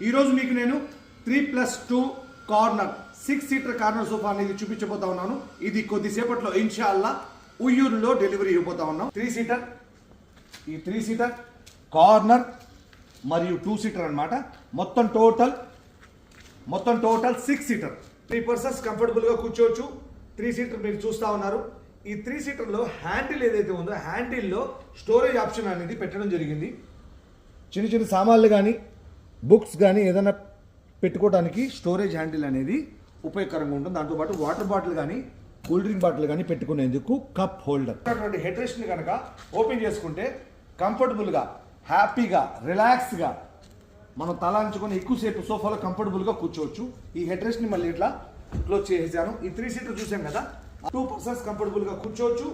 ఈరోజు మీకు నేను 3+2 కార్నర్ 6 సీటర్ కార్నర్ సోఫా అనేది చూపించబోతా ఉన్నాను. ఇది కొద్దిసేపట్లో ఇన్షాల్లా ఉయ్యూరులో డెలివరీ ఇవ్వబోతా ఉన్నాం. 3 సీటర్, ఈ 3 సీటర్ కార్నర్ మరియు 2 సీటర్ అన్నమాట. మొత్తం టోటల్ 6 సీటర్. 3 పర్సన్స్ కంఫర్టబుల్గా కూర్చోవచ్చు. 3 సీటర్ మీరు చూస్తూ ఉన్నారు. ఈ 3 సీటర్లో హ్యాండిల్ ఏదైతే ఉందో హ్యాండిల్లో స్టోరేజ్ ఆప్షన్ అనేది పెట్టడం జరిగింది. చిన్న చిన్న సామాన్లు కానీ బుక్స్ కానీ ఏదైనా పెట్టుకోవడానికి స్టోరేజ్ హ్యాండిల్ అనేది ఉపయోగకరంగా ఉంటుంది. దాంతోపాటు వాటర్ బాటిల్ కానీ కూల్ డ్రింక్ బాటిల్ కానీ పెట్టుకునేందుకు కప్ హోల్డర్. అటువంటి హెడ్ రెస్ట్ని కనుక ఓపెన్ చేసుకుంటే కంఫర్టబుల్గా, హ్యాపీగా, రిలాక్స్గా మనం తలాంచుకొని ఎక్కువసేపు సోఫాలో కంఫర్టబుల్గా కూర్చోవచ్చు. ఈ హెడ్ రెస్ట్ని మళ్ళీ ఇట్లా క్లోజ్ చేసేసాను. ఈ 3 సీటర్ చూసాం కదా, 2 పర్సన్స్ కంఫర్టబుల్గా కూర్చోవచ్చు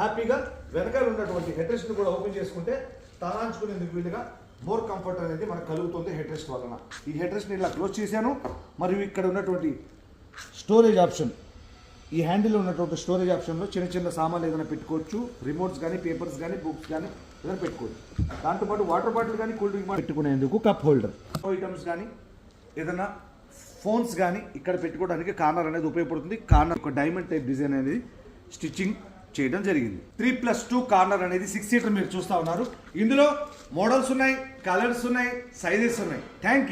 హ్యాపీగా. వెనకాల ఉన్నటువంటి హెడ్ రెస్ట్ని కూడా ఓపెన్ చేసుకుంటే తలాంచుకునేందుకు వీలుగా మోర్ కంఫర్ట్ అనేది మనకు కలుగుతుంది హెడ్ రెస్ట్ వలన. ఈ హెడ్ రెస్ట్ని ఇలా క్లోజ్ చేశాను. మరియు ఇక్కడ ఉన్నటువంటి స్టోరేజ్ ఆప్షన్, ఈ హ్యాండిల్లో ఉన్నటువంటి స్టోరేజ్ ఆప్షన్లో చిన్న చిన్న సామాన్లు ఏదైనా పెట్టుకోవచ్చు. రిమోట్స్ కానీ, పేపర్స్ కానీ, బుక్స్ కానీ ఏదైనా పెట్టుకోవచ్చు. దాంతోపాటు వాటర్ బాటిల్ కానీ, కూల్ డ్రింక్ పెట్టుకునేందుకు కప్ హోల్డర్, ఐటమ్స్ కానీ ఏదైనా ఫోన్స్ కానీ ఇక్కడ పెట్టుకోవడానికి కార్నర్ అనేది ఉపయోగపడుతుంది. కార్నర్ ఒక డైమండ్ టైప్ డిజైన్ అనేది స్టిచ్చింగ్ చేయడం జరిగింది. 3+2 కార్నర్ అనేది 6 సీటర్ మీరు చూస్తూ ఉన్నారు. ఇందులో మోడల్స్ ఉన్నాయి, కలర్స్ ఉన్నాయి, సైజెస్ ఉన్నాయి. Thank you.